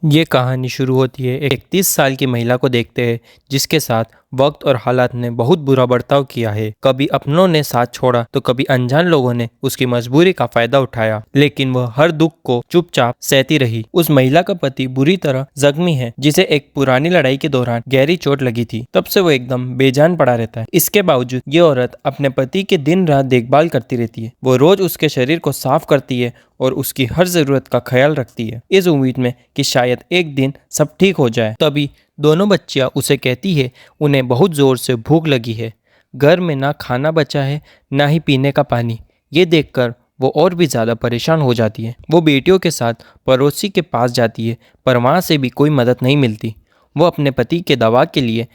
ये कहानी शुरू होती है एक 30 साल की महिला को देखते हैं जिसके साथ वक्त और हालात ने बहुत बुरा बर्ताव किया है। कभी अपनों ने साथ छोड़ा तो कभी अनजान लोगों ने उसकी मजबूरी का फायदा उठाया, लेकिन वह हर दुख को चुपचाप सहती रही। उस महिला का पति बुरी तरह जख्मी है, जिसे एक पुरानी लड़ाई के दौरान गहरी चोट लगी थी। तब से वो एकदम बेजान पड़ा रहता है। इसके बावजूद ये औरत अपने पति की दिन रात देखभाल करती रहती है। वो रोज उसके शरीर को साफ करती है और उसकी हर जरूरत का ख्याल रखती है, इस उम्मीद में कि शायद एक दिन सब ठीक हो जाए। तभी दोनों बच्चियां उसे कहती है उन्हें बहुत जोर से भूख लगी है। घर में ना खाना बचा है, ना ही पीने का पानी। ये देखकर वो और भी ज़्यादा परेशान हो जाती है। वो बेटियों के साथ पड़ोसी के पास जाती है, पर वहाँ से भी कोई मदद नहीं मिलती। वो अपने पति के दवा के लिए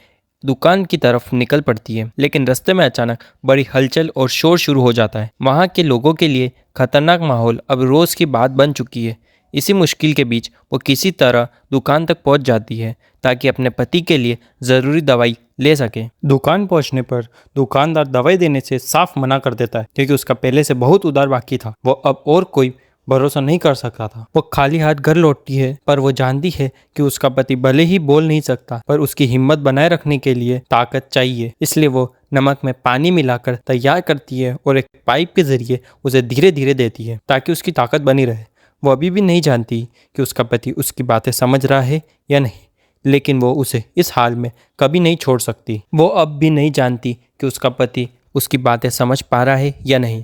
दुकान की तरफ निकल पड़ती है, लेकिन रास्ते में अचानक बड़ी हलचल और शोर शुरू हो जाता है। वहाँ के लोगों के लिए खतरनाक माहौल अब रोज़ की बात बन चुकी है। इसी मुश्किल के बीच वो किसी तरह दुकान तक पहुंच जाती है ताकि अपने पति के लिए ज़रूरी दवाई ले सके। दुकान पहुंचने पर दुकानदार दवाई देने से साफ मना कर देता है, क्योंकि उसका पहले से बहुत उधार बाकी था। वो अब और कोई भरोसा नहीं कर सकता था। वो खाली हाथ घर लौटती है, पर वो जानती है कि उसका पति भले ही बोल नहीं सकता, पर उसकी हिम्मत बनाए रखने के लिए ताकत चाहिए। इसलिए वो नमक में पानी मिलाकर तैयार करती है और एक पाइप के जरिए उसे धीरे धीरे देती है ताकि उसकी ताकत बनी रहे। वो अभी भी नहीं जानती कि उसका पति उसकी बातें समझ रहा है या नहीं, लेकिन वो उसे इस हाल में कभी नहीं छोड़ सकती। वो अब भी नहीं जानती कि उसका पति उसकी बातें समझ पा रहा है या नहीं,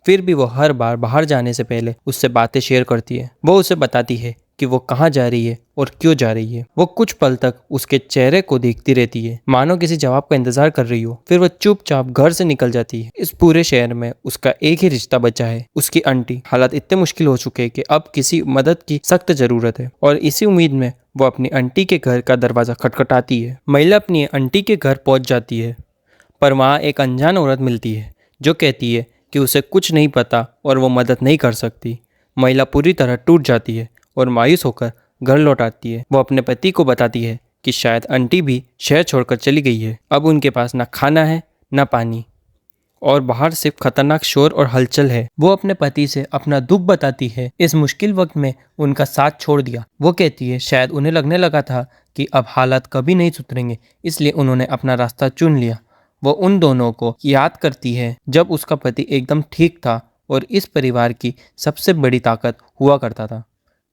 फिर भी वो हर बार बाहर जाने से पहले उससे बातें शेयर करती है। वो उसे बताती है कि वो कहाँ जा रही है और क्यों जा रही है। वो कुछ पल तक उसके चेहरे को देखती रहती है, मानो किसी जवाब का इंतजार कर रही हो। फिर वो चुपचाप घर से निकल जाती है। इस पूरे शहर में उसका एक ही रिश्ता बचा है, उसकी आंटी। हालात इतने मुश्किल हो चुके हैं कि अब किसी मदद की सख्त जरूरत है, और इसी उम्मीद में वो अपनी आंटी के घर का दरवाजा खटखटाती है। महिला अपनी आंटी के घर पहुंच जाती है, पर वहाँ एक अनजान औरत मिलती है जो कहती है कि उसे कुछ नहीं पता और वो मदद नहीं कर सकती। महिला पूरी तरह टूट जाती है और मायूस होकर घर लौट आती है। वो अपने पति को बताती है कि शायद आंटी भी शहर छोड़कर चली गई है। अब उनके पास ना खाना है, ना पानी, और बाहर सिर्फ खतरनाक शोर और हलचल है। वो अपने पति से अपना दुख बताती है, इस मुश्किल वक्त में उनका साथ छोड़ दिया। वो कहती है शायद उन्हें लगने लगा था कि अब हालात कभी नहीं सुधरेंगे, इसलिए उन्होंने अपना रास्ता चुन लिया। वो उन दोनों को याद करती है जब उसका पति एकदम ठीक था और इस परिवार की सबसे बड़ी ताकत हुआ करता था,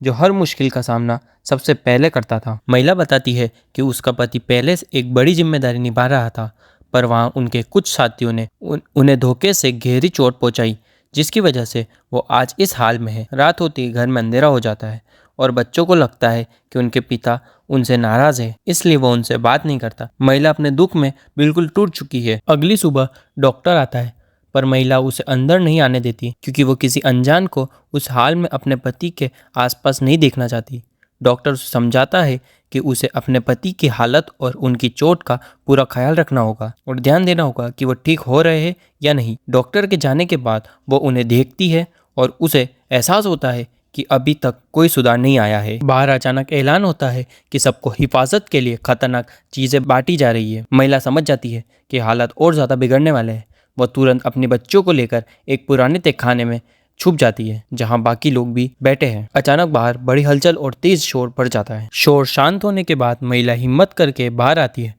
जो हर मुश्किल का सामना सबसे पहले करता था। महिला बताती है कि उसका पति पहले से एक बड़ी जिम्मेदारी निभा रहा था, पर वहाँ उनके कुछ साथियों ने उन्हें धोखे से गहरी चोट पहुंचाई, जिसकी वजह से वो आज इस हाल में है। रात होती ही घर में अंधेरा हो जाता है और बच्चों को लगता है कि उनके पिता उनसे नाराज है, इसलिए वो उनसे बात नहीं करता। महिला अपने दुख में बिल्कुल टूट चुकी है। अगली सुबह डॉक्टर आता है, पर महिला उसे अंदर नहीं आने देती, क्योंकि वो किसी अनजान को उस हाल में अपने पति के आसपास नहीं देखना चाहती। डॉक्टर उसे समझाता है कि उसे अपने पति की हालत और उनकी चोट का पूरा ख्याल रखना होगा और ध्यान देना होगा कि वो ठीक हो रहे हैं या नहीं। डॉक्टर के जाने के बाद वो उन्हें देखती है और उसे एहसास होता है कि अभी तक कोई सुधार नहीं आया है। बाहर अचानक ऐलान होता है कि सबको हिफाजत के लिए खतरनाक चीज़ें बांटी जा रही है। महिला समझ जाती है कि हालात और ज़्यादा बिगड़ने वाले हैं। वह तुरंत अपने बच्चों को लेकर एक पुराने तहखाने में छुप जाती है, जहां बाकी लोग भी बैठे हैं। अचानक बाहर बड़ी हलचल और तेज शोर पड़ जाता है। शोर शांत होने के बाद महिला हिम्मत करके बाहर आती है।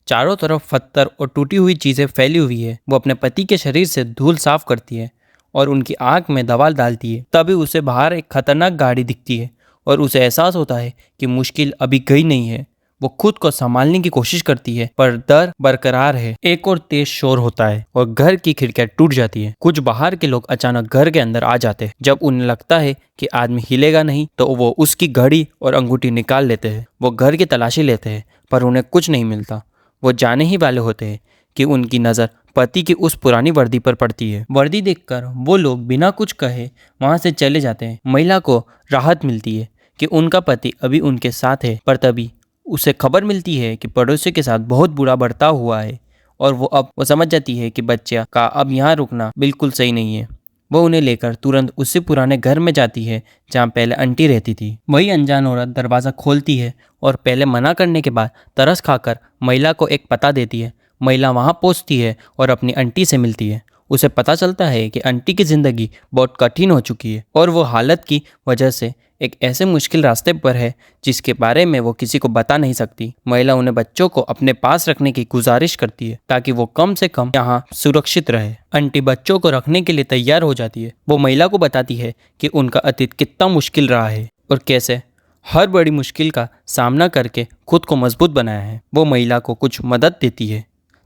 चारों तरफ पत्थर और टूटी हुई चीज़ें फैली हुई है। वो अपने पति के शरीर से धूल साफ करती है और उनकी आंख में दवा डालती है। तभी उसे बाहर एक खतरनाक गाड़ी दिखती है और उसे एहसास होता है कि मुश्किल अभी गई नहीं है। वो खुद को संभालने की कोशिश करती है, पर डर बरकरार है। एक और तेज शोर होता है और घर की खिड़कियां टूट जाती है। कुछ बाहर के लोग अचानक घर के अंदर आ जाते हैं। जब उन्हें लगता है कि आदमी हिलेगा नहीं, तो वो उसकी घड़ी और अंगूठी निकाल लेते हैं। वो घर की तलाशी लेते हैं, पर उन्हें कुछ नहीं मिलता। वो जाने ही वाले होते हैं कि उनकी नज़र पति की उस पुरानी वर्दी पर पड़ती है। वर्दी देखकर वो लोग बिना कुछ कहे वहां से चले जाते हैं। महिला को राहत मिलती है कि उनका पति अभी उनके साथ है, पर तभी उसे खबर मिलती है कि पड़ोसी के साथ बहुत बुरा बर्ताव हुआ है, और वो समझ जाती है कि बच्चा का अब यहाँ रुकना बिल्कुल सही नहीं है। वो उन्हें लेकर तुरंत उसी पुराने घर में जाती है जहाँ पहले आंटी रहती थी। वही अनजान औरत दरवाज़ा खोलती है और पहले मना करने के बाद तरस खाकर महिला को एक पता देती है। महिला वहाँ पहुँचती है और अपनी आंटी से मिलती है। उसे पता चलता है कि आंटी की ज़िंदगी बहुत कठिन हो चुकी है और वो हालत की वजह से एक ऐसे मुश्किल रास्ते पर है जिसके बारे में वो किसी को बता नहीं सकती। महिला उन्हें बच्चों को अपने पास रखने की गुजारिश करती है ताकि वो कम से कम यहाँ सुरक्षित रहे। आंटी बच्चों को रखने के लिए तैयार हो जाती है। वो महिला को बताती है कि उनका अतीत कितना मुश्किल रहा है और कैसे हर बड़ी मुश्किल का सामना करके खुद को मजबूत बनाया है। वो महिला को कुछ मदद देती है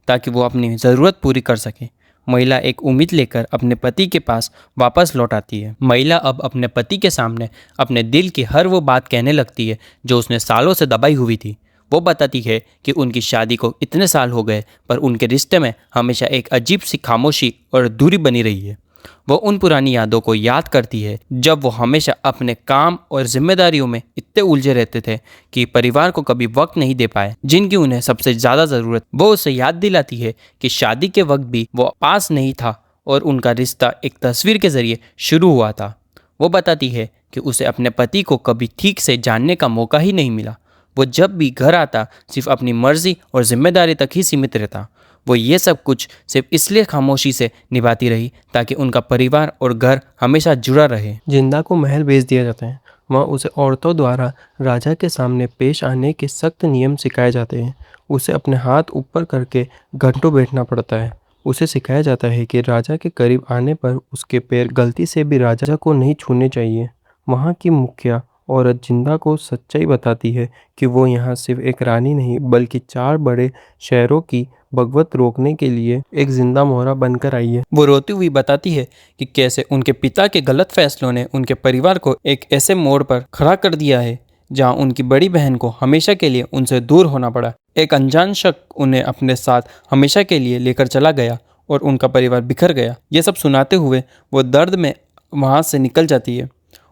ताकि वो अपनी ज़रूरत पूरी कर सके। महिला एक उम्मीद लेकर अपने पति के पास वापस लौट आती है। महिला अब अपने पति के सामने अपने दिल की हर वो बात कहने लगती है जो उसने सालों से दबाई हुई थी। वो बताती है कि उनकी शादी को इतने साल हो गए पर उनके रिश्ते में हमेशा एक अजीब सी खामोशी और दूरी बनी रही है। वो उन पुरानी यादों को याद करती है जब वो हमेशा अपने काम और जिम्मेदारियों में इतने उलझे रहते थे कि परिवार को कभी वक्त नहीं दे पाए जिनकी उन्हें सबसे ज़्यादा ज़रूरत। वो उसे याद दिलाती है कि शादी के वक्त भी वो पास नहीं था और उनका रिश्ता एक तस्वीर के ज़रिए शुरू हुआ था। वो बताती है कि उसे अपने पति को कभी ठीक से जानने का मौका ही नहीं मिला। वो जब भी घर आता सिर्फ अपनी मर्जी और जिम्मेदारी तक ही सीमित रहता। वो ये सब कुछ सिर्फ इसलिए खामोशी से निभाती रही ताकि उनका परिवार और घर हमेशा जुड़ा रहे। जिंदा को महल भेज दिया जाता है। वहाँ उसे औरतों द्वारा राजा के सामने पेश आने के सख्त नियम सिखाए जाते हैं। उसे अपने हाथ ऊपर करके घंटों बैठना पड़ता है। उसे सिखाया जाता है कि राजा के करीब आने पर उसके पैर गलती से भी राजा को नहीं छूने चाहिए। वहाँ की मुखिया औरत जिंदा को सच्चाई बताती है कि वो यहाँ सिर्फ एक रानी नहीं बल्कि 4 बड़े शहरों की बगवत रोकने के लिए एक जिंदा मोहरा बनकर आई है। वो रोती हुई बताती है कि कैसे उनके पिता के गलत फैसलों ने उनके परिवार को एक ऐसे मोड़ पर खड़ा कर दिया है जहां उनकी बड़ी बहन को हमेशा के लिए उनसे दूर होना पड़ा। एक अनजान शख्स उन्हें अपने साथ हमेशा के लिए लेकर चला गया और उनका परिवार बिखर गया। ये सब सुनाते हुए वो दर्द में वहाँ से निकल जाती है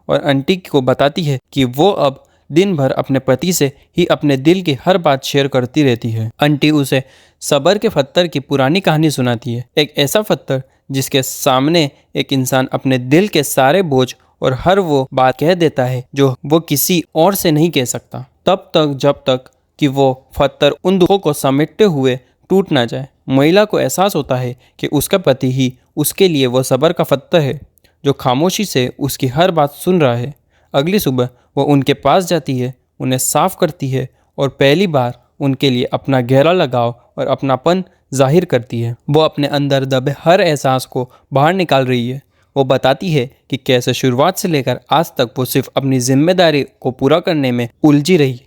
और आंटी को बताती है कि वो अब दिन भर अपने पति से ही अपने दिल की हर बात शेयर करती रहती है। आंटी उसे सबर के पत्थर की पुरानी कहानी सुनाती है, एक ऐसा पत्थर जिसके सामने एक इंसान अपने दिल के सारे बोझ और हर वो बात कह देता है जो वो किसी और से नहीं कह सकता, तब तक जब तक कि वो पत्थर उन दुखों को समेटते हुए टूट ना जाए। महिला को एहसास होता है कि उसका पति ही उसके लिए वो सबर का पत्थर है जो खामोशी से उसकी हर बात सुन रहा है। अगली सुबह वो उनके पास जाती है, उन्हें साफ करती है और पहली बार उनके लिए अपना गहरा लगाव और अपनापन जाहिर करती है। वो अपने अंदर दबे हर एहसास को बाहर निकाल रही है। वो बताती है कि कैसे शुरुआत से लेकर आज तक वो सिर्फ अपनी जिम्मेदारी को पूरा करने में उलझी रही।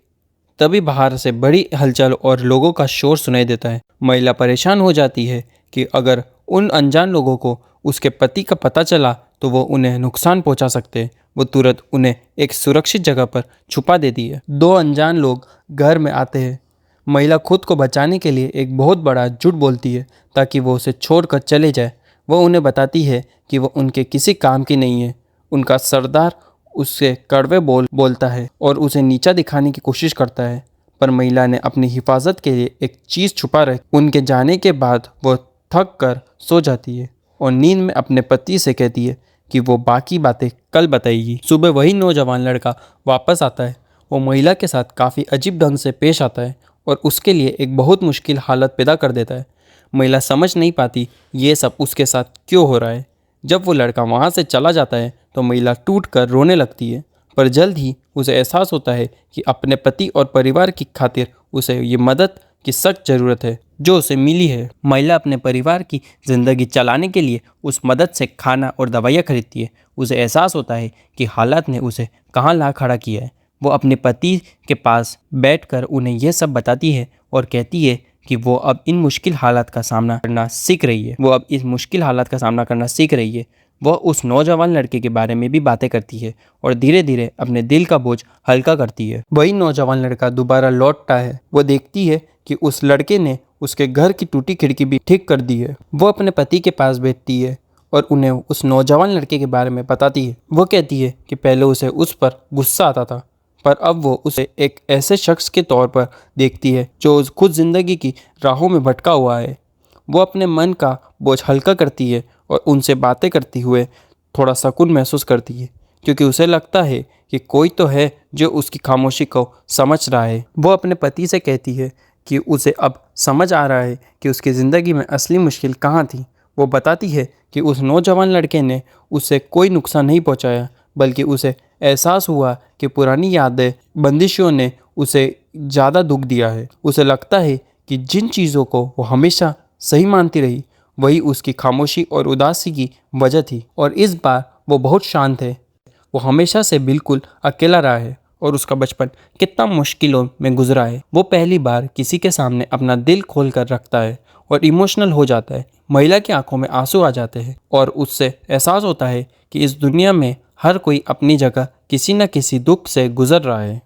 तभी बाहर से बड़ी हलचल और लोगों का शोर सुनाई देता है। महिला परेशान हो जाती है कि अगर उन अनजान लोगों को उसके पति का पता चला तो वो उन्हें नुकसान पहुंचा सकते हैं। वो तुरंत उन्हें एक सुरक्षित जगह पर छुपा देती है। 2 अनजान लोग घर में आते हैं। महिला खुद को बचाने के लिए एक बहुत बड़ा झूठ बोलती है ताकि वो उसे छोड़कर चले जाए। वो उन्हें बताती है कि वो उनके किसी काम की नहीं है। उनका सरदार उससे कड़वे बोलता है और उसे नीचा दिखाने की कोशिश करता है, पर महिला ने अपनी हिफाजत के लिए एक चीज़ छुपा रखी। उनके जाने के बाद वो थक कर सो जाती है और नींद में अपने पति से कहती है कि वो बाकी बातें कल बताएगी। सुबह वही नौजवान लड़का वापस आता है। वो महिला के साथ काफ़ी अजीब ढंग से पेश आता है और उसके लिए एक बहुत मुश्किल हालत पैदा कर देता है। महिला समझ नहीं पाती ये सब उसके साथ क्यों हो रहा है। जब वो लड़का वहाँ से चला जाता है तो महिला टूट कर रोने लगती है, पर जल्द ही उसे एहसास होता है कि अपने पति और परिवार की खातिर उसे ये मदद की सख्त ज़रूरत है जो उसे मिली है। महिला अपने परिवार की ज़िंदगी चलाने के लिए उस मदद से खाना और दवाइयाँ खरीदती है। उसे एहसास होता है कि हालात ने उसे कहाँ ला खड़ा किया है। वो अपने पति के पास बैठकर उन्हें यह सब बताती है और कहती है कि वो अब इन मुश्किल हालात का सामना करना सीख रही है। वह उस नौजवान लड़के के बारे में भी बातें करती है और धीरे धीरे अपने दिल का बोझ हल्का करती है। वही नौजवान लड़का दोबारा लौटता है। वो देखती है कि उस लड़के ने उसके घर की टूटी खिड़की भी ठीक कर दी है। वो अपने पति के पास बैठती है और उन्हें उस नौजवान लड़के के बारे में बताती है। वो कहती है कि पहले उसे उस पर गुस्सा आता था, पर अब वो उसे एक ऐसे शख्स के तौर पर देखती है जो खुद ज़िंदगी की राहों में भटका हुआ है। वो अपने मन का बोझ हल्का करती है और उनसे बातें करते हुए थोड़ा सुकून महसूस करती है, क्योंकि उसे लगता है कि कोई तो है जो उसकी खामोशी को समझ रहा है। वो अपने पति से कहती है कि उसे अब समझ आ रहा है कि उसकी ज़िंदगी में असली मुश्किल कहाँ थी। वो बताती है कि उस नौजवान लड़के ने उसे कोई नुकसान नहीं पहुँचाया, बल्कि उसे एहसास हुआ कि पुरानी यादें बंदिशों ने उसे ज़्यादा दुख दिया है। उसे लगता है कि जिन चीज़ों को वो हमेशा सही मानती रही वही उसकी खामोशी और उदासी की वजह थी। और इस बार वो बहुत शांत है। वो हमेशा से बिल्कुल अकेला रहा है और उसका बचपन कितना मुश्किलों में गुजरा है। वो पहली बार किसी के सामने अपना दिल खोल कर रखता है और इमोशनल हो जाता है। महिला की आंखों में आंसू आ जाते हैं और उससे एहसास होता है कि इस दुनिया में हर कोई अपनी जगह किसी न किसी दुख से गुजर रहा है।